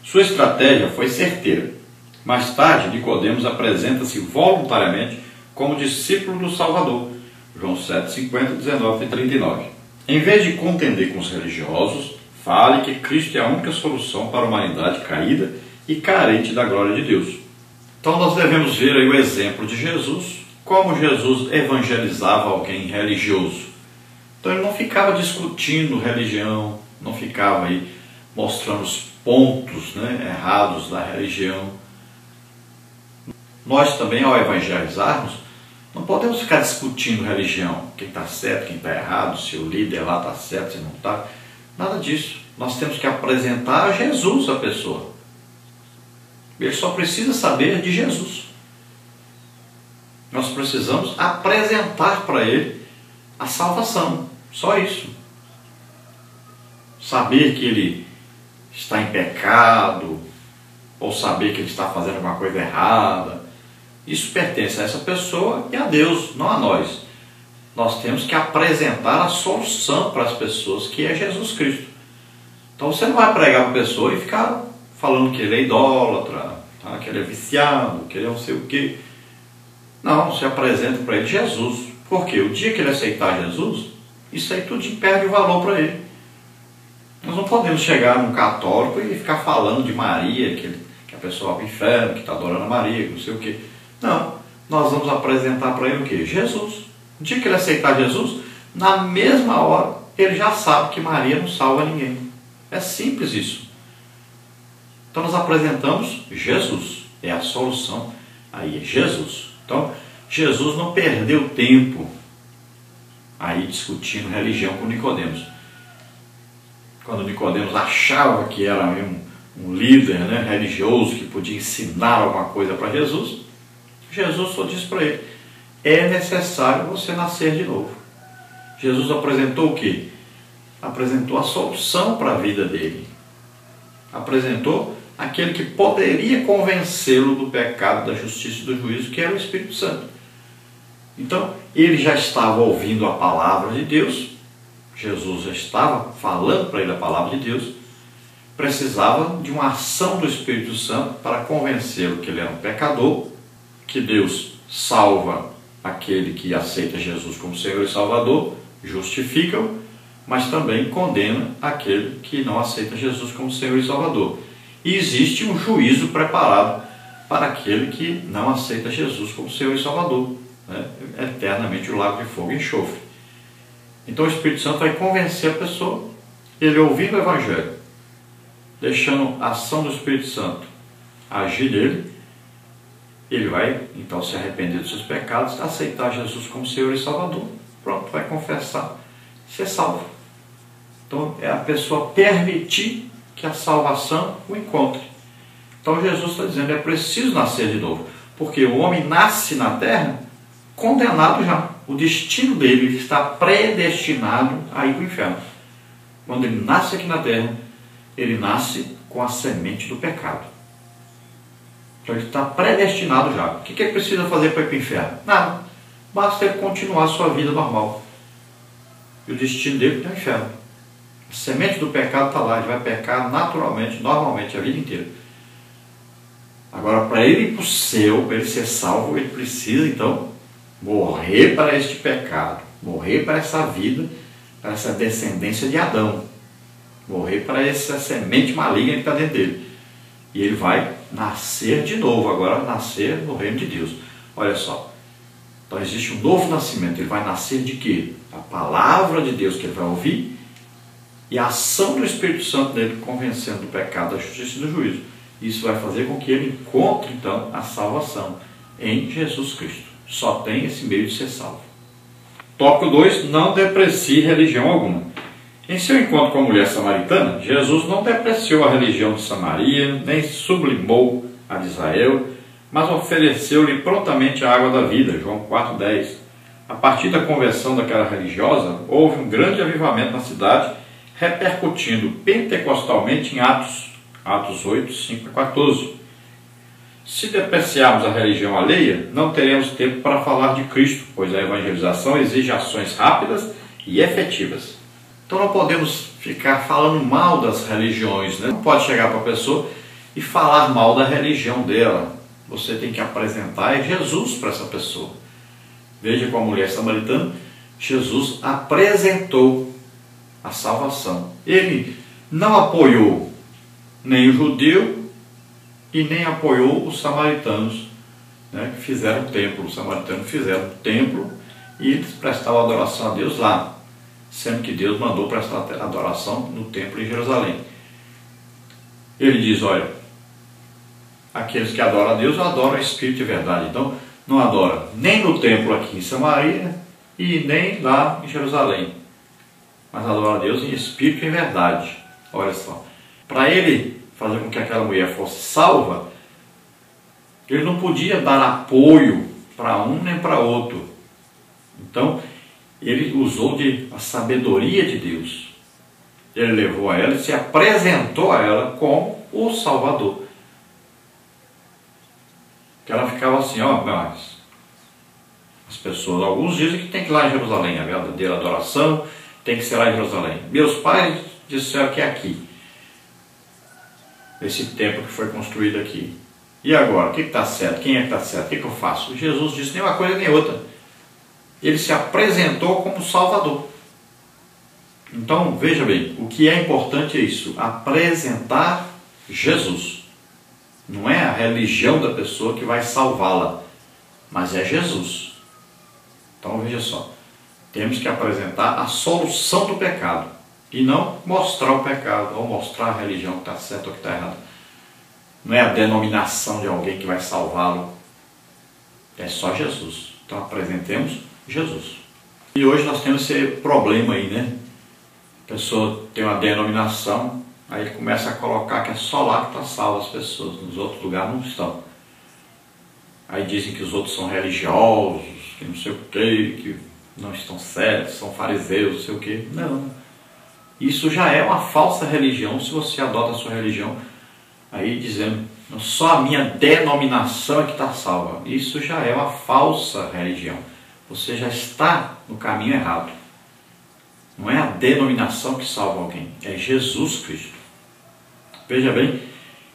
Sua estratégia foi certeira. Mais tarde, Nicodemos apresenta-se voluntariamente como discípulo do Salvador. João 7, 50, 19 e 39. Em vez de contender com os religiosos, fale que Cristo é a única solução para a humanidade caída e carente da glória de Deus. Então nós devemos ver aí o exemplo de Jesus, como Jesus evangelizava alguém religioso. Então ele não ficava discutindo religião, não ficava aí mostrando os pontos, errados da religião. Nós também, ao evangelizarmos, não podemos ficar discutindo religião, quem está certo, quem está errado, se o líder lá está certo, se não está. Nada disso. Nós temos que apresentar a Jesus a pessoa. Ele só precisa saber de Jesus. Nós precisamos apresentar para ele a salvação. Só isso. Saber que ele está em pecado, ou saber que ele está fazendo alguma coisa errada, isso pertence a essa pessoa e a Deus, não a nós. Nós temos que apresentar a solução para as pessoas, que é Jesus Cristo. Então você não vai pregar para a pessoa e ficar falando que ele é idólatra, tá? Que ele é viciado, que ele é não sei o quê. Não, você apresenta para ele Jesus. Porque o dia que ele aceitar Jesus, isso aí tudo perde o valor para ele. Nós não podemos chegar num católico e ficar falando de Maria, que a pessoa vai para o inferno, que está adorando a Maria, que não sei o quê. Não, nós vamos apresentar para ele o quê? Jesus. No dia que ele aceitar Jesus, na mesma hora, ele já sabe que Maria não salva ninguém. É simples isso. Então nós apresentamos Jesus. É a solução. Aí é Jesus. Então, Jesus não perdeu tempo aí discutindo religião com Nicodemos. Quando Nicodemos achava que era um líder religioso que podia ensinar alguma coisa para Jesus, Jesus só disse para ele: é necessário você nascer de novo. Jesus apresentou o quê? Apresentou a solução para a vida dele. Apresentou aquele que poderia convencê-lo do pecado, da justiça e do juízo, que era o Espírito Santo. Então, ele já estava ouvindo a palavra de Deus, Jesus já estava falando para ele a palavra de Deus, precisava de uma ação do Espírito Santo para convencê-lo que ele era um pecador, que Deus salva aquele que aceita Jesus como Senhor e Salvador, justifica-o, mas também condena aquele que não aceita Jesus como Senhor e Salvador. E existe um juízo preparado para aquele que não aceita Jesus como Senhor e Salvador, eternamente o lago de fogo e enxofre. Então o Espírito Santo vai convencer a pessoa, ele ouvindo o Evangelho, deixando a ação do Espírito Santo agir nele, ele vai então se arrepender dos seus pecados, aceitar Jesus como Senhor e Salvador, pronto, vai confessar, ser salvo. Então é a pessoa permitir que a salvação o encontre. Então Jesus está dizendo, é preciso nascer de novo, porque o homem nasce na terra condenado já. O destino dele está predestinado a ir para o inferno. Quando ele nasce aqui na terra, ele nasce com a semente do pecado. Então ele está predestinado já. O que ele precisa fazer para ir para o inferno? Nada. Basta ele continuar a sua vida normal. E o destino dele é o inferno. A semente do pecado está lá. Ele vai pecar naturalmente, normalmente, a vida inteira. Agora, para ele ir para o céu, para ele ser salvo, ele precisa, então, morrer para este pecado, morrer para essa vida, para essa descendência de Adão, morrer para essa semente maligna que está dentro dele. E ele vai nascer de novo, agora nascer no reino de Deus. Olha só, então existe um novo nascimento. Ele vai nascer de quê? A palavra de Deus que ele vai ouvir e a ação do Espírito Santo nele, convencendo do pecado, da justiça e do juízo. Isso vai fazer com que ele encontre então a salvação em Jesus Cristo. Só tem esse meio de ser salvo. Tópico 2. Não deprecie religião alguma. Em seu encontro com a mulher samaritana, Jesus não depreciou a religião de Samaria, nem sublimou a de Israel, mas ofereceu-lhe prontamente a água da vida. João 4,10. A partir da conversão daquela religiosa, houve um grande avivamento na cidade, repercutindo pentecostalmente em Atos 8, 5 e 14. Se depreciarmos a religião alheia, não teremos tempo para falar de Cristo, pois a evangelização exige ações rápidas e efetivas. Então não podemos ficar falando mal das religiões, Não pode chegar para a pessoa e falar mal da religião dela. Você tem que apresentar Jesus para essa pessoa. Veja, com a mulher samaritana, Jesus apresentou a salvação. Ele não apoiou nem o judeu e nem apoiou os samaritanos, né, que fizeram o templo. Os samaritanos fizeram o templo e eles prestavam adoração a Deus lá, sendo que Deus mandou prestar adoração no templo em Jerusalém. Ele diz, olha, aqueles que adoram a Deus adoram o Espírito e verdade. Então, não adora nem no templo aqui em Samaria e nem lá em Jerusalém, mas adora a Deus em Espírito e em verdade. Olha só, para ele fazer com que aquela mulher fosse salva, ele não podia dar apoio para um nem para outro. Então, ele usou a sabedoria de Deus. Ele levou a ela e se apresentou a ela como o Salvador. Que ela ficava assim, ó, mas as pessoas, alguns dizem que tem que ir lá em Jerusalém, a verdadeira adoração tem que ser lá em Jerusalém. Meus pais disseram que é aqui, esse templo que foi construído aqui. E agora, o que está certo? Quem é que está certo? O que eu faço? Jesus disse nem uma coisa nem outra. Ele se apresentou como Salvador. Então, veja bem, o que é importante é isso, apresentar Jesus. Não é a religião da pessoa que vai salvá-la, mas é Jesus. Então, veja só, temos que apresentar a solução do pecado e não mostrar o pecado ou mostrar a religião que está certa ou que está errada. Não é a denominação de alguém que vai salvá-lo, é só Jesus. Então, apresentemos Jesus. E hoje nós temos esse problema aí, né? A pessoa tem uma denominação, aí ele começa a colocar que é só lá que está salvo as pessoas, nos outros lugares não estão. Aí dizem que os outros são religiosos, que não sei o que não estão certos, são fariseus, não sei o que. Não. Isso já é uma falsa religião, se você adota a sua religião, aí dizendo, só a minha denominação é que está salva. Isso já é uma falsa religião. Você já está no caminho errado. Não é a denominação que salva alguém, é Jesus Cristo. Veja bem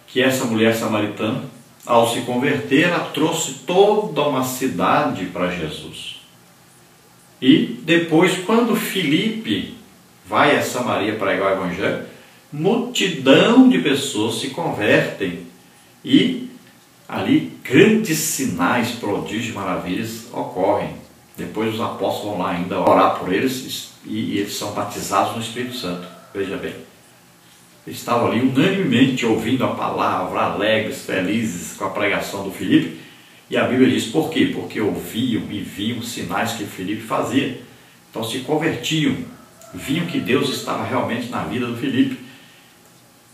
que essa mulher samaritana, ao se converter, ela trouxe toda uma cidade para Jesus. E depois, quando Filipe vai a Samaria pregar o Evangelho, multidão de pessoas se convertem e ali grandes sinais, prodígios, maravilhas ocorrem. Depois os apóstolos vão lá ainda orar por eles e eles são batizados no Espírito Santo. Veja bem, eles estavam ali unanimemente ouvindo a palavra, alegres, felizes com a pregação do Filipe. E a Bíblia diz por quê? Porque ouviam e viam sinais que Filipe fazia. Então se convertiam, viam que Deus estava realmente na vida do Filipe.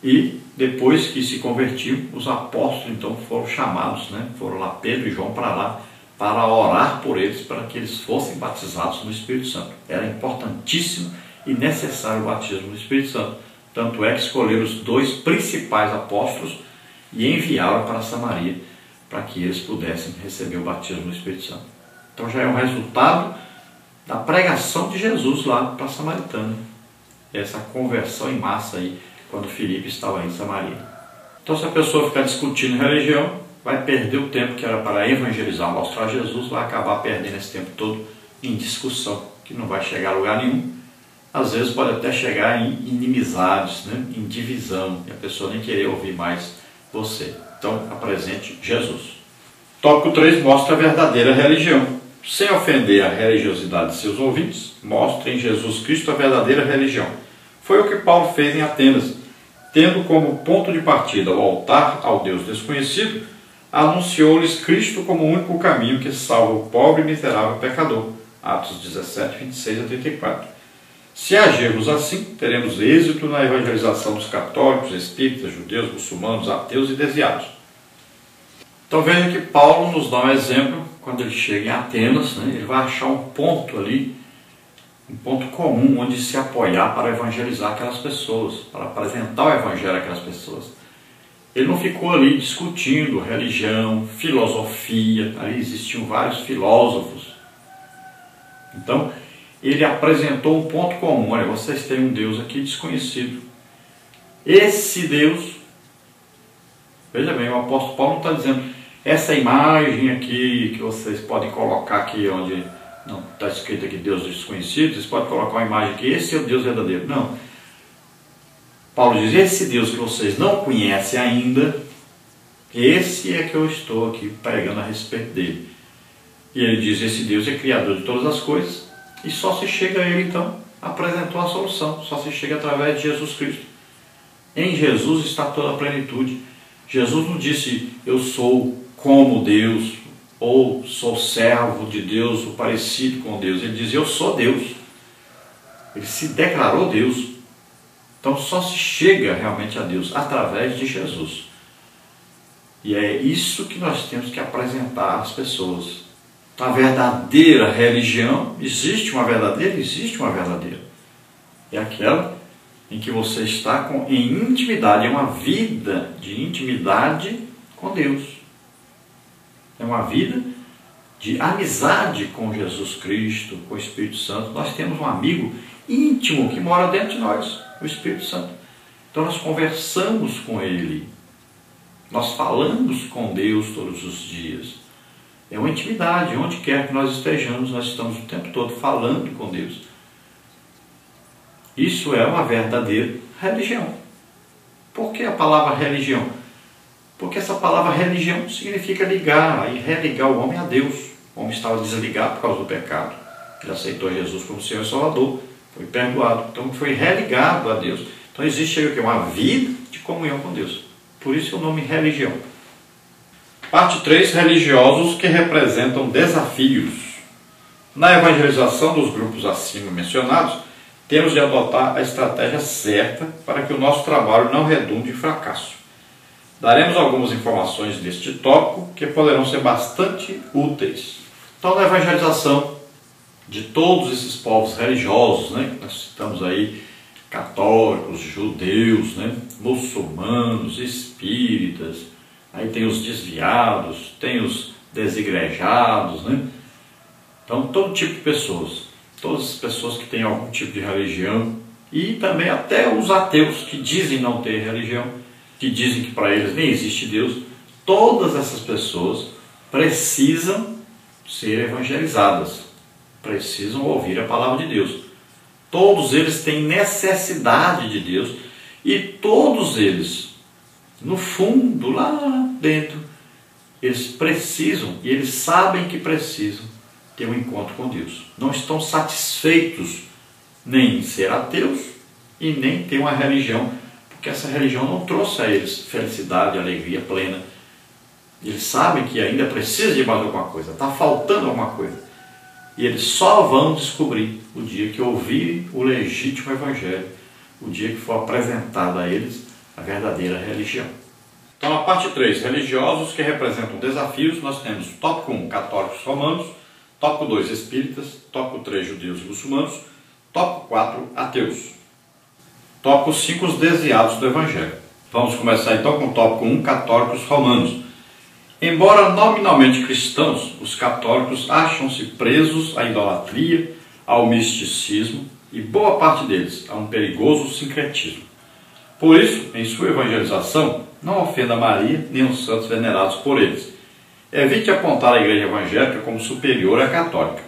E depois que se convertiam, os apóstolos então foram chamados, né? Foram lá Pedro e João para lá, para orar por eles, para que eles fossem batizados no Espírito Santo. Era importantíssimo e necessário o batismo no Espírito Santo. Tanto é que escolheram os dois principais apóstolos e enviaram para Samaria, para que eles pudessem receber o batismo no Espírito Santo. Então já é um resultado da pregação de Jesus lá para a Samaritana. Essa conversão em massa aí, quando Filipe estava em Samaria. Então se a pessoa ficar discutindo religião, vai perder o tempo que era para evangelizar, mostrar Jesus, vai acabar perdendo esse tempo todo em discussão, que não vai chegar a lugar nenhum. Às vezes pode até chegar em inimizades, né? Em divisão, e a pessoa nem querer ouvir mais você. Então, apresente Jesus. Tópico 3 mostra a verdadeira religião. Sem ofender a religiosidade de seus ouvintes, mostre em Jesus Cristo a verdadeira religião. Foi o que Paulo fez em Atenas, tendo como ponto de partida o altar ao Deus desconhecido, anunciou-lhes Cristo como o único caminho que salva o pobre e miserável pecador. Atos 17, 26 a 34. Se agirmos assim, teremos êxito na evangelização dos católicos, espíritas, judeus, muçulmanos, ateus e desviados. Então veja que Paulo nos dá um exemplo, quando ele chega em Atenas, né, ele vai achar um ponto ali, um ponto comum onde se apoiar para evangelizar aquelas pessoas, para apresentar o evangelho àquelas pessoas. Ele não ficou ali discutindo religião, filosofia, ali existiam vários filósofos. Então, ele apresentou um ponto comum. Olha, vocês têm um Deus aqui desconhecido. Esse Deus Veja bem, o apóstolo Paulo não está dizendo essa imagem aqui que vocês podem colocar aqui onde não está escrito aqui Deus desconhecido, vocês podem colocar uma imagem aqui, esse é o Deus verdadeiro. Não. Paulo diz, esse Deus que vocês não conhecem ainda, esse é que eu estou aqui pregando a respeito dele. E ele diz, esse Deus é criador de todas as coisas, e só se chega a ele então, apresentou a solução, só se chega através de Jesus Cristo. Em Jesus está toda a plenitude. Jesus não disse, eu sou como Deus, ou sou servo de Deus, ou parecido com Deus. Ele diz, eu sou Deus. Ele se declarou Deus. Então só se chega realmente a Deus através de Jesus. E é isso que nós temos que apresentar às pessoas. A verdadeira religião, existe uma verdadeira? Existe uma verdadeira. É aquela em que você está em intimidade, é uma vida de intimidade com Deus. É uma vida de amizade com Jesus Cristo, com o Espírito Santo. Nós temos um amigo íntimo que mora dentro de nós, o Espírito Santo. Então nós conversamos com Ele. Nós falamos com Deus todos os dias. É uma intimidade, onde quer que nós estejamos, nós estamos o tempo todo falando com Deus. Isso é uma verdadeira religião. Por que a palavra religião? Porque essa palavra religião significa ligar, e religar o homem a Deus. O homem estava desligado por causa do pecado. Ele aceitou Jesus como Senhor e Salvador, foi perdoado, então foi religado a Deus. Então existe aí uma vida de comunhão com Deus. Por isso é o nome religião. Parte 3, religiosos que representam desafios. Na evangelização dos grupos acima mencionados, temos de adotar a estratégia certa para que o nosso trabalho não redunde em fracasso. Daremos algumas informações deste tópico que poderão ser bastante úteis. Então, na evangelização de todos esses povos religiosos, né, nós citamos aí católicos, judeus, né, muçulmanos, espíritas, aí tem os desviados, tem os desigrejados, né? Então, todo tipo de pessoas. Todas as pessoas que têm algum tipo de religião e também até os ateus que dizem não ter religião, que dizem que para eles nem existe Deus, todas essas pessoas precisam ser evangelizadas, precisam ouvir a palavra de Deus. Todos eles têm necessidade de Deus e todos eles, no fundo, lá dentro, eles precisam e eles sabem que precisam ter um encontro com Deus. Não estão satisfeitos nem em ser ateus e nem ter uma religião, porque essa religião não trouxe a eles felicidade, alegria plena. Eles sabem que ainda precisa de mais alguma coisa, está faltando alguma coisa. E eles só vão descobrir o dia que ouvirem o legítimo Evangelho, o dia que for apresentada a eles a verdadeira religião. Então, na parte 3, religiosos que representam desafios, nós temos tópico 1, católicos romanos, tópico 2, espíritas, tópico 3, judeus e muçulmanos, tópico 4, ateus. Tópico 5, os desviados do Evangelho. Vamos começar então com o tópico 1, católicos romanos. Embora nominalmente cristãos, os católicos acham-se presos à idolatria, ao misticismo e boa parte deles a um perigoso sincretismo. Por isso, em sua evangelização, não ofenda Maria nem os santos venerados por eles. Evite apontar a igreja evangélica como superior à católica.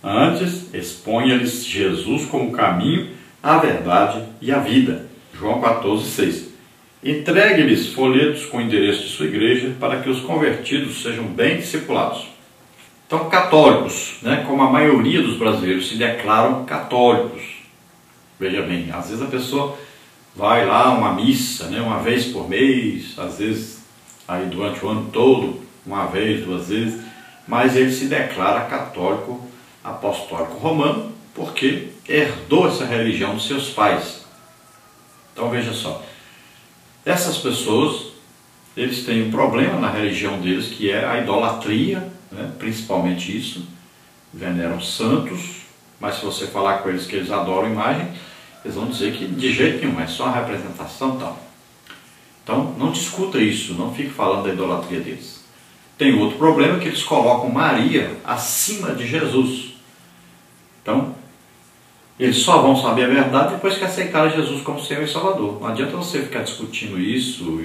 Antes, exponha-lhes Jesus como o caminho, a verdade e a vida. João 14,6. Entregue-lhes folhetos com o endereço de sua igreja para que os convertidos sejam bem discipulados. Então, católicos, né, como a maioria dos brasileiros se declaram católicos. Veja bem, às vezes a pessoa vai lá a uma missa, né, uma vez por mês, às vezes aí durante o ano todo, uma vez, 2 vezes, mas ele se declara católico apostólico romano porque herdou essa religião dos seus pais. Então veja só, essas pessoas, eles têm um problema na religião deles que é a idolatria, né? Principalmente isso, veneram santos, mas se você falar com eles que eles adoram imagem, eles vão dizer que de jeito nenhum, é só uma representação e tal. Então não discuta isso, não fique falando da idolatria deles. Tem outro problema que eles colocam Maria acima de Jesus. Então, eles só vão saber a verdade depois que aceitarem Jesus como Senhor e Salvador. Não adianta você ficar discutindo isso